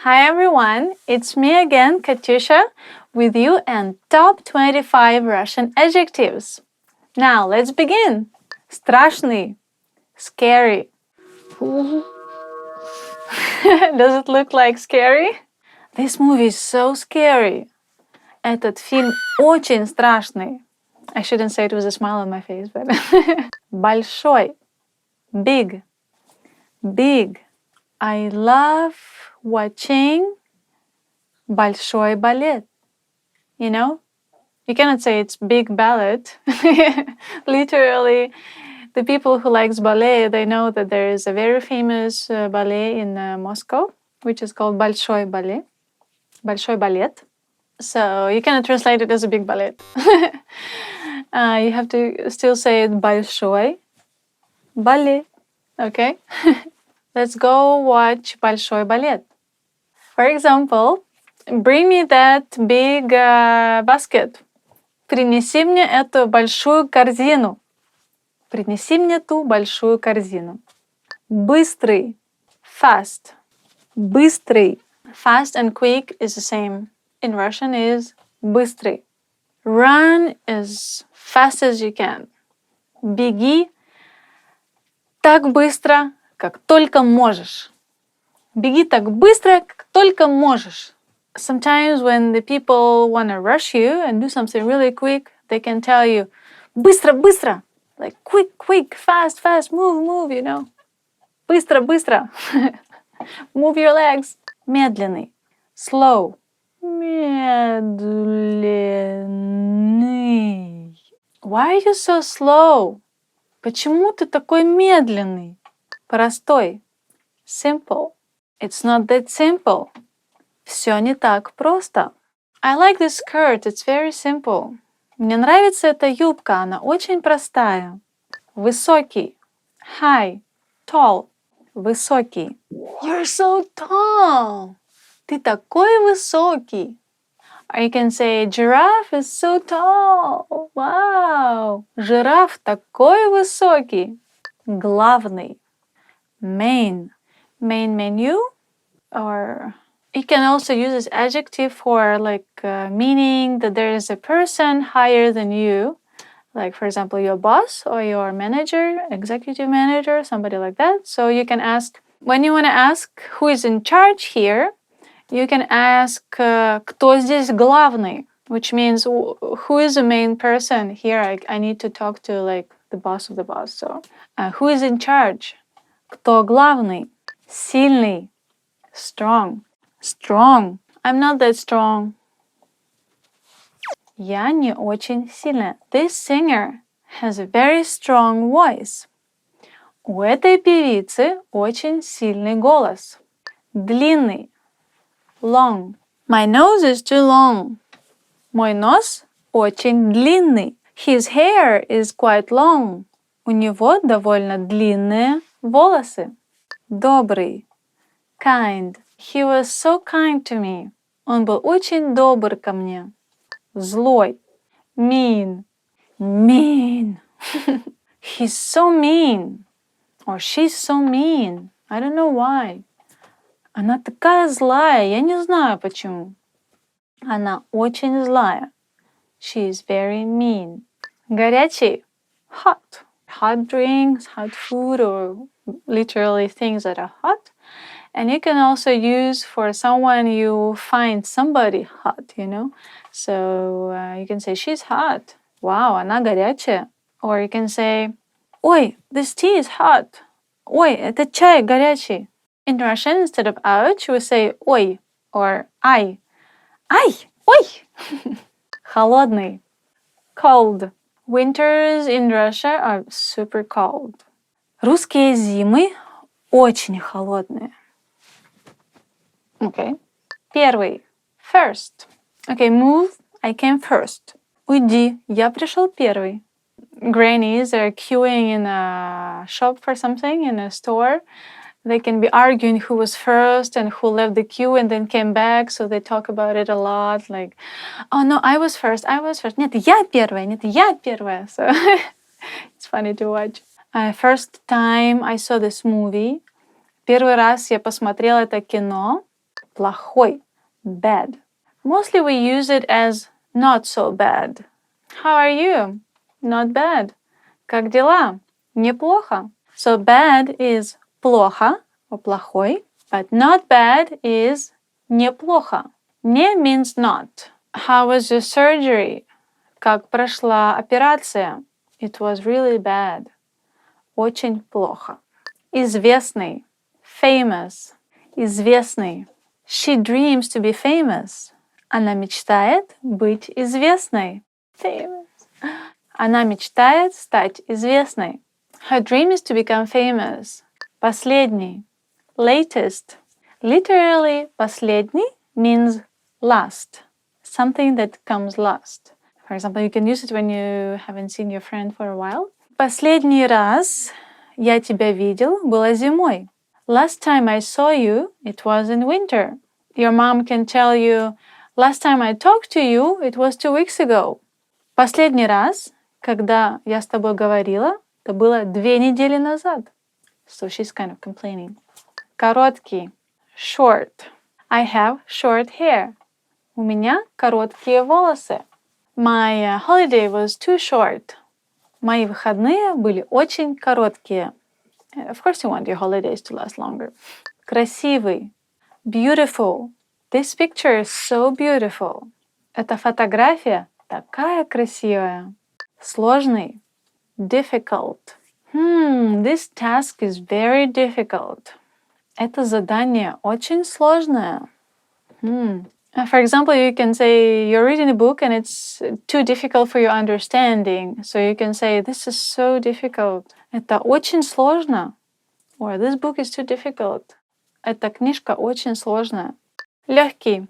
Hi everyone, it's me again, Katyusha, with you and top 25 Russian adjectives. Now let's begin. Страшный, scary. Does it look like scary? This movie is so scary. Этот фильм очень страшный. I shouldn't say it with a smile on my face, but большой, big, big. I love watching большой балет. You know? You cannot say it's big ballet. Literally, the people who likes ballet, they know that there is a very famous ballet in Moscow, which is called Большой Балет. So you cannot translate it as a big ballet. You have to still say it Большой Балет. Okay? Let's go watch Большой Балет. For example, bring me that big basket. Принеси мне эту большую корзину. Принеси мне ту большую корзину. Быстрый. Fast. Быстрый. Fast and quick is the same. In Russian is быстрый. Run as fast as you can. Беги так быстро, как только можешь. Беги так быстро, как только можешь. Sometimes when the people want to rush you and do something really quick, they can tell you, быстро, быстро. Like quick, fast, move, you know. Быстро, быстро. Move your legs. Медленный. Slow. Медленный. Why are you so slow? Почему ты такой медленный? Простой. Simple. It's not that simple. Все не так просто. I like this skirt. It's very simple. Мне нравится эта юбка. Она очень простая. Высокий. High. Tall. Высокий. You're so tall. Ты такой высокий. Or you can say, giraffe is so tall. Wow. Жираф такой высокий. Главный. Main. Main menu. Or you can also use this adjective for meaning that there is a person higher than you. Like, for example, your boss or your manager, executive manager, somebody like that. So you can ask, when you want to ask who is in charge here, you can ask, кто здесь главный? Which means, who is the main person here? I need to talk to, the boss of the boss. So, who is in charge? Кто главный? Сильный. Strong. Strong. I'm not that strong. Я не очень сильная. This singer has a very strong voice. У этой певицы очень сильный голос. Длинный. Long. My nose is too long. Мой нос очень длинный. His hair is quite long. У него довольно длинные волосы. Добрый. Kind. He was so kind to me. Он был очень добр ко мне. Злой. Mean. Mean. He's so mean. Or she's so mean. I don't know why. Она такая злая, я не знаю почему. Она очень злая. She is very mean. Горячий. Hot. Hot drinks, hot food, or literally things that are hot. And you can also use for someone you find somebody hot, you know. So you can say, she's hot. Wow, она горячая. Or you can say, ой, this tea is hot. Ой, этот чай горячий. In Russian, instead of ouch, we say ой or ай. Ай, ой. Холодный. Cold. Winters in Russia are super cold. Русские зимы очень холодные. Okay. Первый. First. Okay, move. I came first. Уйди. Я пришел первый. Grannies are queuing in a shop for something, in a store. They can be arguing who was first and who left the queue and then came back. So they talk about it a lot. Like, oh no, I was first. Нет, я первая. So it's funny to watch. First time I saw this movie. Первый раз я посмотрела это кино. плохой, bad. Mostly we use it as not so bad. How are you? Not bad. Как дела? Неплохо. So bad is плохо or плохой, but not bad is неплохо. Не means not. How was your surgery? Как прошла операция? It was really bad. Очень плохо. Известный. Famous. Известный. She dreams to be famous. Она мечтает быть известной. Famous. Она мечтает стать известной. Her dream is to become famous. Последний. Latest. Literally, последний means last. Something that comes last. For example, you can use it when you haven't seen your friend for a while. Последний раз я тебя видел было зимой. Last time I saw you, it was in winter. Your mom can tell you, last time I talked to you, it was 2 weeks ago. Последний раз, когда я с тобой говорила, это было 2 недели назад. So she's kind of complaining. Короткий. Short. I have short hair. У меня короткие волосы. My holiday was too short. Мои выходные были очень короткие. Of course you want your holidays to last longer. Красивый. Beautiful. This picture is so beautiful. Эта фотография такая красивая. Сложный. Difficult. This task is very difficult. Это задание очень сложное. For example, you can say you're reading a book and it's too difficult for your understanding. So you can say, this is so difficult. Это очень сложно. Or this book is too difficult. Эта книжка очень сложная. Легкий.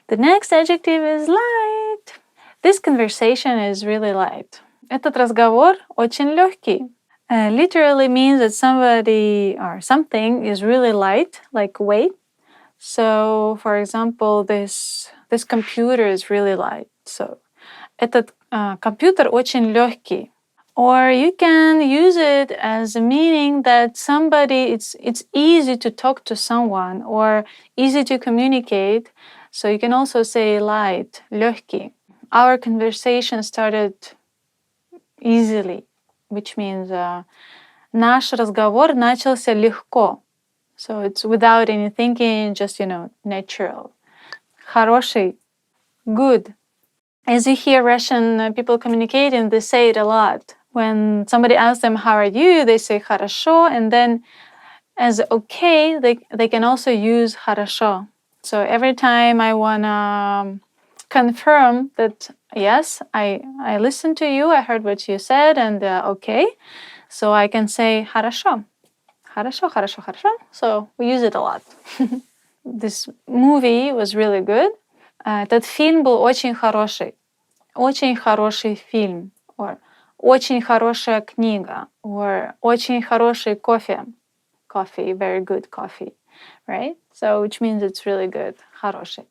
The next adjective is light. This conversation is really light. Этот разговор очень легкий. Literally means that somebody or something is really light, like weight. So, for example, this computer is really light. So, этот компьютер очень легкий. Or you can use it as a meaning that somebody, it's easy to talk to someone or easy to communicate. So you can also say light, легкий. Our conversation started easily, which means наш разговор начался легко. So it's without any thinking, just, natural. Хороший, good. As you hear Russian people communicating, they say it a lot. When somebody asks them, how are you? They say хорошо. And then as okay, they can also use хорошо. So every time I want to confirm that, yes, I listened to you, I heard what you said, and okay. So I can say хорошо. Хорошо, хорошо, хорошо. So we use it a lot. This movie was really good. Этот фильм был очень хороший. Очень хороший фильм. Or очень хорошая книга. Or очень хороший кофе. Coffee, very good coffee. Right? So which means it's really good. Хороший.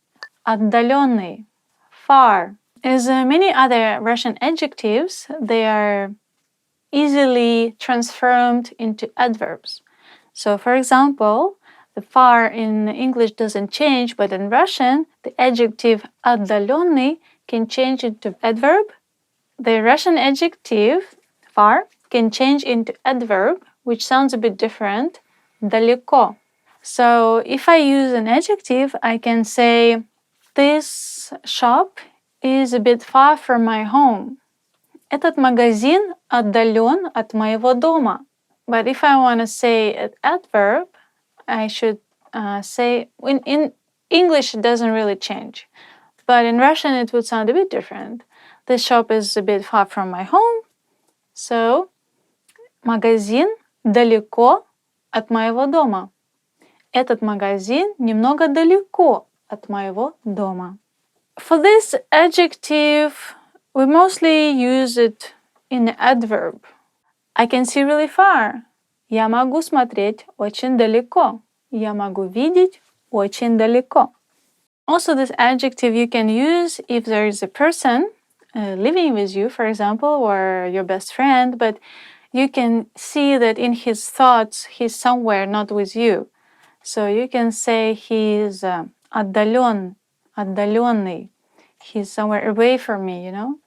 Отдаленный. Far. As many other Russian adjectives, they are easily transformed into adverbs. So, for example, the far in English doesn't change, but in Russian, the adjective отдаленный can change into adverb. The Russian adjective far can change into adverb, which sounds a bit different, далеко. So, if I use an adjective, I can say, this shop is a bit far from my home. Этот магазин отдален от моего дома. But if I want to say an adverb, I should say, in English it doesn't really change. But in Russian it would sound a bit different. This shop is a bit far from my home. So, магазин далеко от моего дома. Этот магазин немного далеко от моего дома. For this adjective, we mostly use it in adverb. I can see really far. Я могу смотреть очень далеко. Я могу видеть очень далеко. Also, this adjective you can use if there is a person living with you, for example, or your best friend, but you can see that in his thoughts he's somewhere not with you. So you can say he's отдаленный. He's somewhere away from me, you know?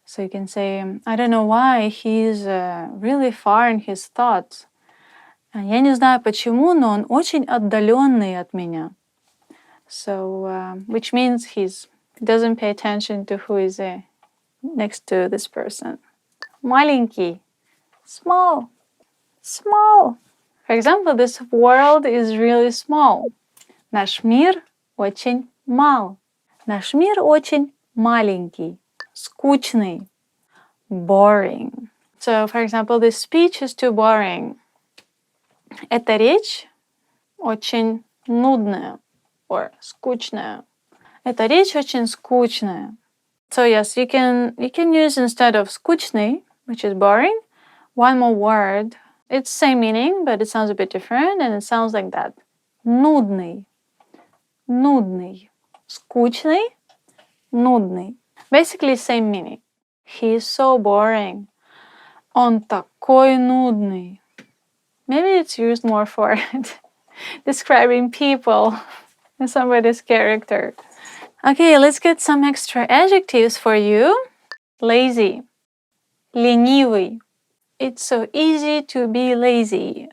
So you can say, I don't know why he's really far in his thoughts. Я не знаю почему, но он очень отдаленный от меня. So, which means he doesn't pay attention to who is next to this person. Маленький. Small. Small. For example, this world is really small. Наш мир очень мал. Наш мир очень маленький. Скучный. Boring. So, for example, this speech is too boring. Эта речь очень нудная. Or скучная. Эта речь очень скучная. So yes, you can use instead of скучный, which is boring, one more word. It's same meaning, but it sounds a bit different, and it sounds like that. Нудный. Нудный. Скучный. Нудный. Basically same meaning. He is so boring. Он такой нудный. Maybe it's used more for describing people and somebody's character. Okay, let's get some extra adjectives for you. Lazy. Ленивый. It's so easy to be lazy.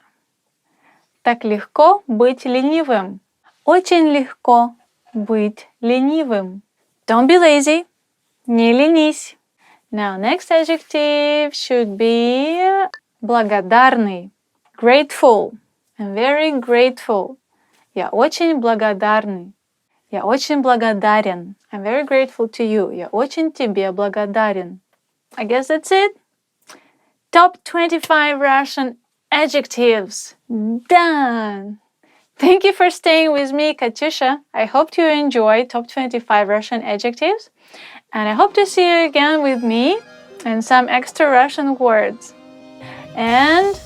Так легко быть ленивым. Очень легко быть ленивым. Don't be lazy. Не ленись. Now, next adjective should be благодарный. Grateful. I'm very grateful. Я очень благодарный. Я очень благодарен. I'm very grateful to you. Я очень тебе благодарен. I guess that's it. Top 25 Russian adjectives. Done. Thank you for staying with me, Katyusha. I hope you enjoyed Top 25 Russian adjectives. And I hope to see you again with me and some extra Russian words. And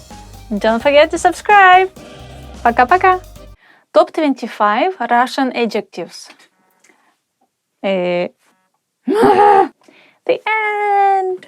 don't forget to subscribe. Пока-пока. Top 25 Russian adjectives. The end.